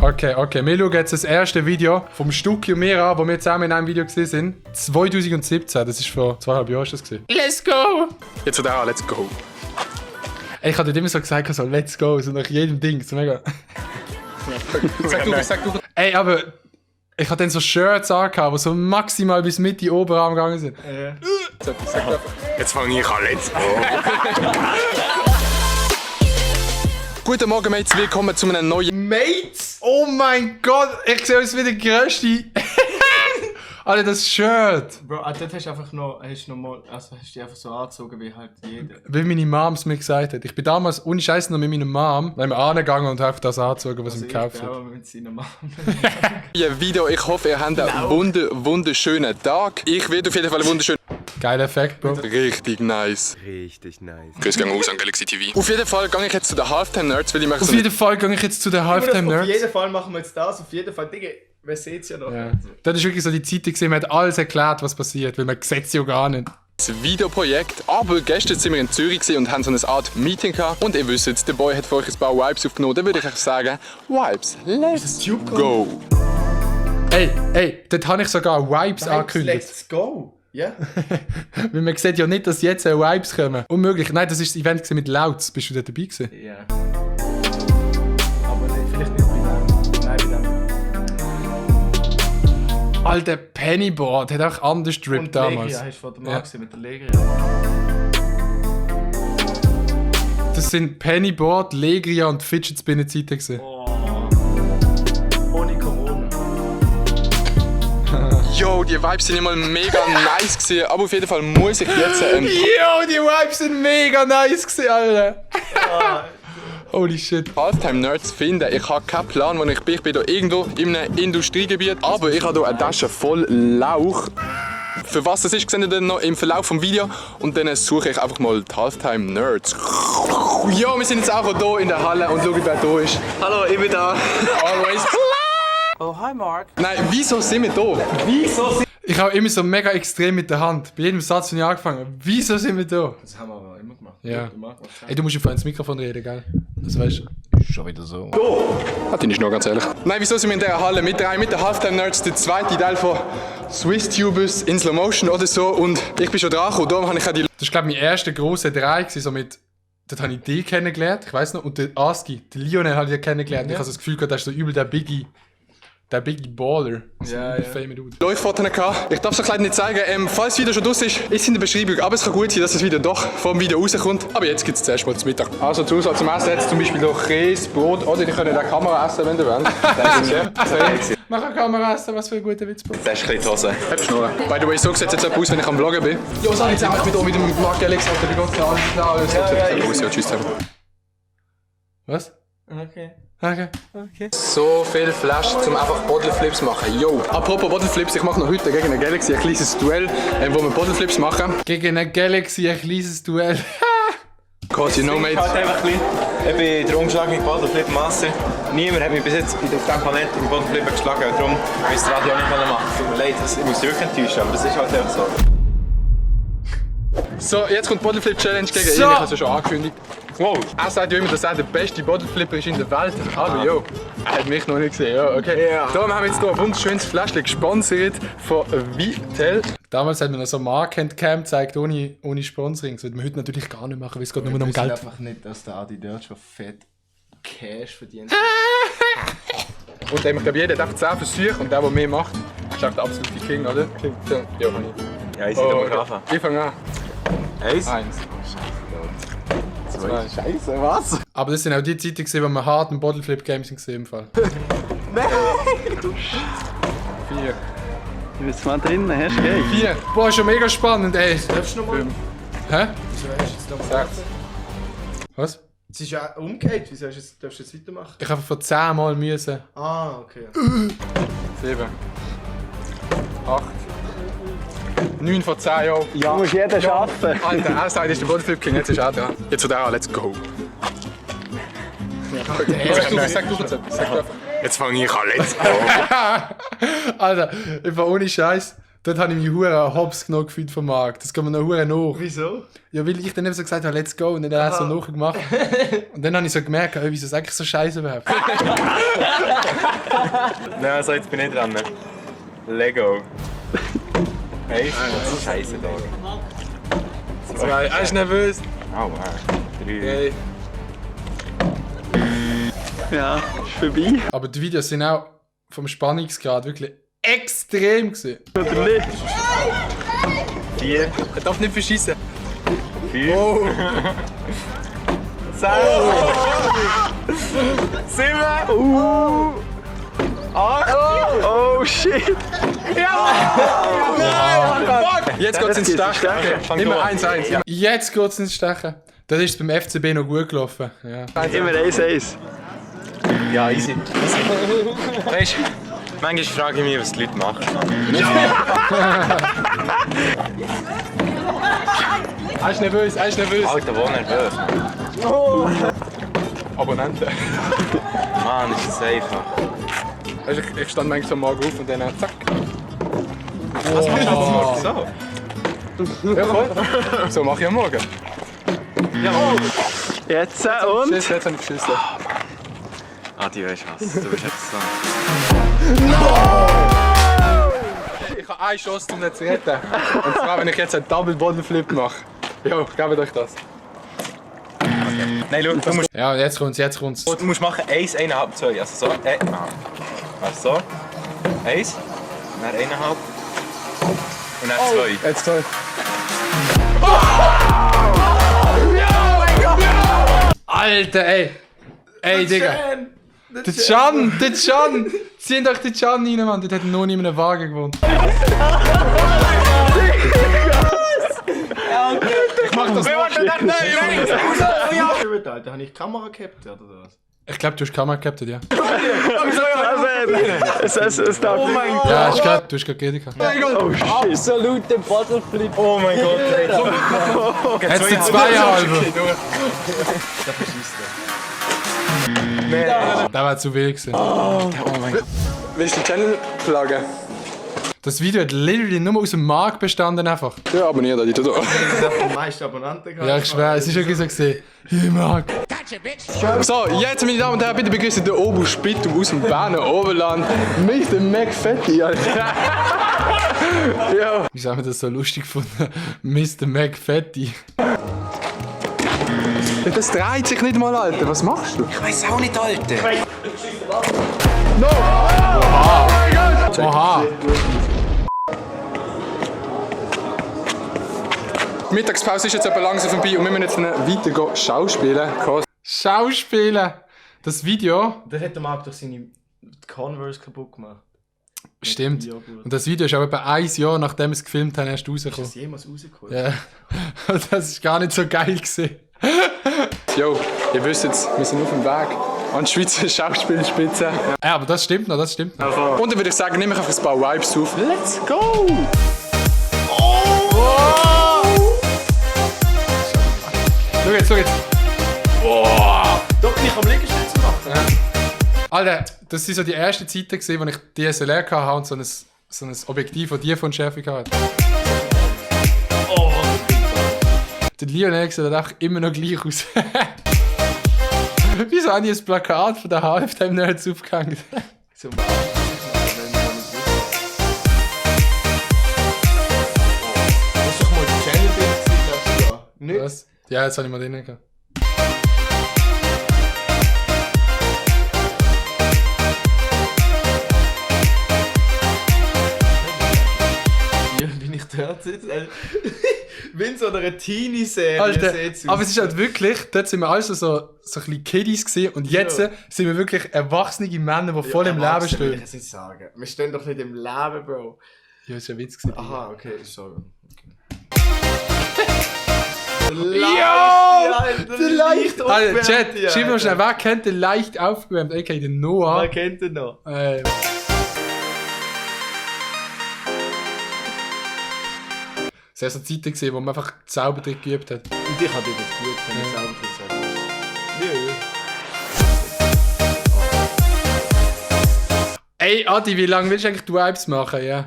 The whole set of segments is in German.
Okay. Wir schauen jetzt das erste Video vom Stucki und mir an, wo wir zusammen in einem Video gesehen sind. 2017, das ist vor 2,5 Jahren das gewesen. Let's go! Jetzt zu der, let's go. Ey, ich hatte dir immer so gesagt, so let's go, so nach jedem Ding, so mega. Sag du. Ey, aber ich hatte dann so Shirts angehabt, die so maximal bis Mitte Oberarm gegangen sind. Jetzt fange ich an, let's go. Guten Morgen, Mates, willkommen zu einem neuen... Mates? Oh mein Gott, ich sehe uns wieder größte... Alter, das Shirt! Bro, dort hast du einfach noch, hast du dich einfach so angezogen wie halt jeder. Wie meine Mom es mir gesagt hat. Ich bin damals ohne Scheiß noch mit meiner Mom, weil wir angegangen und einfach das angezogen, was sie mir gekauft hat. Ich mit seiner Mom. Ja, Video, ich hoffe, ihr habt einen wunderschönen Tag. Ich werde auf jeden Fall einen wunderschönen... Geiler Effekt, Bro. Richtig nice. Grüß gehen aus an Galaxy TV. Auf jeden Fall gehe ich jetzt zu den Halftime Nerds, weil ich mache Auf jeden Fall gehe ich jetzt zu den Halftime Nerds. Auf jeden Fall machen wir jetzt das, auf jeden Fall, Digga. Wer sieht's ja noch? Ja. Das ist wirklich so die Zeit gesehen, man hat alles erklärt, was passiert, weil man sieht es ja gar nicht. Das Videoprojekt, aber gestern sind wir in Zürich und haben so eine Art Meeting gehabt. Und ihr wisst jetzt, der Boy hat für euch ein paar Vibes aufgenommen. Dann würde ich euch sagen, Vibes, let's go! Ey, dort habe ich sogar Vibes angekündigt. Let's go! Ja? Yeah. Weil man sieht ja nicht, dass jetzt Vibes kommen. Unmöglich. Nein, das war das Event mit Louds. Bist du dort dabei gewesen? Ja. Aber vielleicht nicht bei dem. Nein, bei dem. Alter, Pennyboard hat auch anders Drip damals. Legria hast du von der Mann gesehen mit der Legria. Das sind Pennyboard, Legria und Fidget Spinner Zeiten gewesen. Oh. Ohne Corona. Yo, die Vibes sind immer mega nice gewesen, aber auf jeden Fall muss ich jetzt... Yo, die Vibes sind mega nice gewesen, Alter. Holy shit. Halftime Nerds finden. Ich habe keinen Plan, wo ich bin. Ich bin hier irgendwo in einem Industriegebiet. Aber ich habe hier eine Tasche voll Lauch. Für was das ist, seht ihr dann noch im Verlauf des Videos. Und dann suche ich einfach mal die Halftime Nerds. Ja, wir sind jetzt auch hier in der Halle und schauen, wer hier ist. Hallo, ich bin da. Always. Oh, hi Mark. Nein, wieso sind wir hier? Ich habe immer so mega extrem mit der Hand. Bei jedem Satz, den ich angefangen habe. Wieso sind wir hier? Das haben wir aber immer gemacht. Ja. Ey, du musst einfach ins Mikrofon reden, gell? Das weißt du. Schon wieder so. Hat ihn nicht noch ganz ehrlich. Nein, wieso sind wir in dieser Halle mit den Halftime Nerds, der zweite Teil von Swiss Tubers in Slow Motion oder so. Und ich bin schon dran gekommen, darum habe ich auch die... Das war, glaube ich, mein erster grosser Dreh, so mit... Dort habe ich dich kennengelernt, ich weiss noch, und den Aski, den Lionel habe ich kennengelernt. Ja. Ich habe das Gefühl, der ist so übel der Biggie Baller. Ja. Leuchtfotos gehabt. Ich darf es euch leider nicht zeigen. Falls das Video schon draus ist in der Beschreibung. Aber es kann gut sein, dass das Video doch vor dem Video rauskommt. Aber jetzt gibt es zuerst mal zum Mittag. Also zum Essen jetzt zum Beispiel noch Käse, Brot. Oder ihr könnt in der Kamera essen, wenn ihr wollt. Mach eine Kamera essen, was für ein guter Witz. Das ist ein bisschen die Hose. Hab Schnurren. By the way, so sieht es jetzt aus, wenn ich am Vloggen bin. Jo, sag jetzt einfach mit dem Mark Alex. Ich bin ganz klar. Ja, tschüss zusammen. Was? Okay. So viel Flash, um einfach Bottlepflips zu machen. Yo! Apropos Bottlepflips, ich mache noch heute gegen eine Galaxy ein kleines Duell, wo wir Bottlepflips machen. Gegen eine Galaxy ein kleines Duell. Cause you know, mate. Ich bin der ungeschlagene Bodenflip Master. Niemand hat mich bis jetzt auf diesem Planet im Bodenflip geschlagen. Darum will ich das Radio nicht machen. Tut mir leid, ich muss wirklich enttäuschen, aber das ist halt einfach so. So, jetzt kommt die Bottlepflip Challenge gegen ihn. Ich habe es ja schon angekündigt. Wow, er sagt ja immer, dass er der beste Bottlepflipper ist in der Welt. Aber jo, er hat mich noch nicht gesehen. Ja, okay. Ja. Darum haben wir jetzt hier ein wunderschönes Fläschchen gesponsert von Vitel. Damals hat man noch so Markencam gezeigt, ohne Sponsoring. Das würde man heute natürlich gar nicht machen, weil es geht nur um Geld. Einfach nicht, dass der Adi dort schon fett Cash verdient. Und ich glaube, jeder hat einfach 10 Versuche und der mehr macht, ist auch der absolute King, oder? King. So, ja, kann ich. Ja, ich sehe mal anfangen. Ich fange an. 1. 2. Scheiße, was? Aber das sind auch die Zeiten, wo wir hart im Bottleflip-Games gesehen im Fall. Nein! 4. Du bist mal drin, hast du geil. 4. Boah, schon mega spannend, ey. Darfst du noch mal? 5. Hä? Wieso hast du jetzt da mal? 6. Was? Es ist ja umgekehrt, wieso darfst du jetzt weitermachen? Ich habe vor 10 Mal müssen. Ah, okay. 7. 8. 9 von 10 Jahren. Ja. Du musst jeden schaffen. Alter, er sagt, ist der Bodenflip King, jetzt ist er dran. Jetzt zu der, let's go. Sag du jetzt etwas. Jetzt fange ich an, let's go. Alter, einfach ohne Scheiß. Dort habe ich mich hure hops genommen gefühlt vom Markt. Das kann man noch hure nach. Wieso? Ja, weil ich dann eben so gesagt habe, let's go. Und dann hat er so nachgemacht. Und dann habe ich so gemerkt, wieso sage ich so scheiße überhaupt? Nein, also jetzt bin ich dran. Lego. Hey, Scheiße, Dog. 2, er ist nervös. Oh, 3. Okay. Ja, ist vorbei. Aber die Videos sind auch vom Spannungsgrad wirklich extrem gewesen. Oder nicht? 4. Er darf nicht verschießen. 5. Oh. 6. 7. 8. Oh shit! Jetzt geht's ins Stechen. Fang Immer du an. 1-1. Ja. Jetzt geht's ins Stechen. Das ist beim FCB noch gut gelaufen. Ja. Immer 1-1. Ja, easy. Weißt du, manchmal frage ich mich, was die Leute machen. Er ist nervös, er ist nervös. Alter, wo nervös. Abonnenten. Mann, ist das einfach. Weißt du, ich stand manchmal so morgen auf und dann zack. Was machst du aber morgen so? Ja, voll. So mache ich am Morgen. Jetzt und? Jetzt habe ich geschissen. Adieu, Schatz. Du bist jetzt so. Ich habe eine Chance, um das zu retten. Und zwar, wenn ich jetzt einen Double Bottle Flip mache. Jo, ich gebe euch das. Nein, schau, du musst, Ja, jetzt kommt's, jetzt kommt's. du musst machen 1, 1,5, 2. Also so. Also so. 1, dann 1,5. Und dann 2. Jetzt toll. Alter, ey! Ey, Digga! Der Can! Zieh doch den Can rein, Mann! Dort hat noch nie einen Wagen gewonnen. Ich mach das noch. Alter, habe ich die Kamera gehabt oder was? Ich glaube, du hast Kamera gehabt, ja. Es darf Oh mein Gott! Ja, du hast gerade geredet. Oh shit! Absolute Bottleflip. Oh mein Gott, Hättest du 2 halbe? Der war zu wild gewesen. Oh mein Gott. Willst du den Channel pluggen? Das Video hat literally nur aus dem Markt bestanden einfach. Ja, abonniert euch da. Ich habe die meisten Abonnenten gehabt. Ja, ich schwöre, es ist wirklich so gesehen. Hier, Marc. So, jetzt, meine Damen und Herren, bitte begrüßen den Obu Spittum aus dem Berner Oberland. Mr. McFetty, Alter. Ja. Wieso haben wir das so lustig gefunden? Mr. McFetty. Das dreht sich nicht mal, Alter. Was machst du? Ich weiß auch nicht, Alter. Oha. Die Mittagspause ist jetzt etwa langsam vorbei und wir müssen jetzt weiter schauspielen. Schauspielen! Das Video... Der hat der Marc durch seine Converse kaputt gemacht. Stimmt. Ja, gut. Und das Video ist auch etwa 1 Jahr, nachdem wir es gefilmt haben, erst Ist rausgekommen. das jemals rausgekommen? Ja. Und das ist gar nicht so geil gewesen. Jo, ihr wisst jetzt, wir sind auf dem Weg an die Schweizer Schauspielspitze. Ja, aber das stimmt noch, das stimmt noch. Und dann würde ich sagen, nehme ich einfach ein paar Vibes auf. Let's go! Schau jetzt, schau jetzt. Doch, ich am Liegestütz machen. Alter, das waren so die ersten Zeiten, gewesen, wo ich DSLR hatte und so ein Objektiv, das die von Schärfe hatte. Der Lionel sieht einfach immer noch gleich aus. Wieso habe ich das Plakat von der Halftime-Nerds aufgehängt? Zum Hast du doch mal die Channel-Bild gesehen, glaubst du da? Nicht? Was? Ja, jetzt habe ich mal den gehabt. Ja, bin ich dort sitze. Wenn so eine Teenie-Serie Alter, sieht's aber aus. es ist halt wirklich, dort sind wir alle so ein bisschen Kiddies gewesen und jetzt sind wir wirklich erwachsene Männer, die voll im Leben Erwachsen will stehen. ich jetzt nicht sagen. Wir stehen doch nicht im Leben, Bro. Ja, ist ja ein Witz gewesen. Aha, okay, sorry. Ja! Der leicht Alter, Chat, schreib mal schnell, wer kennt den leicht aufgewärmt? Okay, den Noah. Wer kennt den noch? Es war so Zeiten gewesen, wo man einfach Zaubertrick geübt hat. Und ich habe das gut, wenn ich selber gesagt habe. Ey, Adi, wie lange willst du eigentlich die Vibes machen? Ja.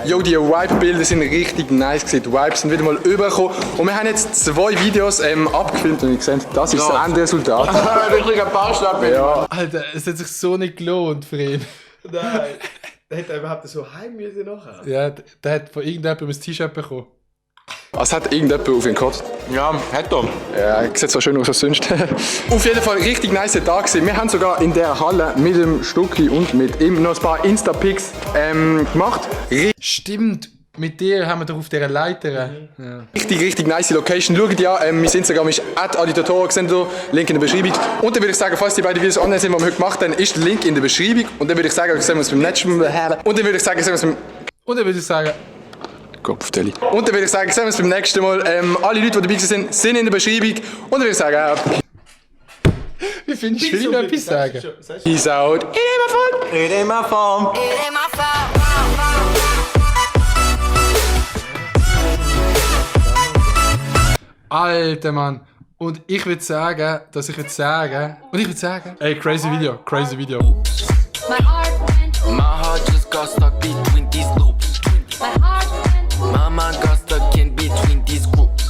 Jo, die Wipe-Bilder sind richtig nice gewesen. Die Wipes sind wieder mal übergekommen. Und wir haben jetzt 2 Videos abgefilmt und ihr seht, das ist das Endresultat. Wirklich ein Baustab. Ja. Alter, es hat sich so nicht gelohnt für ihn. Nein. Der hätte überhaupt so heim müssen nachher. Ja, der hat von irgendjemandem ein T-Shirt bekommen. Es hat irgendjemand auf ihn gekotzt. Ja, hat er. Ja, sieht so schön aus als sonst. Auf jeden Fall richtig nice Tag gewesen. Wir haben sogar in der Halle mit dem Stucki und mit ihm noch ein paar Insta-Pics gemacht. Stimmt, mit dir haben wir doch auf dieser Leiter. Ja. Richtig nice Location. Schaut ja, mein Instagram ist @aditator, seht ihr, Link in der Beschreibung. Und dann würde ich sagen, falls die beiden Videos online sind, die wir heute gemacht haben, ist der Link in der Beschreibung. Und dann würde ich sagen, sehen wir uns beim nächsten Mal. Und dann würde ich sagen, sehen wir uns beim... Und dann würde ich sagen... Kopfdeli. Und dann würde ich sagen, sehen wir uns beim nächsten Mal. Alle Leute, die dabei sind, sind in der Beschreibung. Und dann würde ich sagen, Wie findest du, will ich noch etwas sagen? Peace out. In immer Form. Alter Mann. Und ich würde sagen, ey, crazy Video. My heart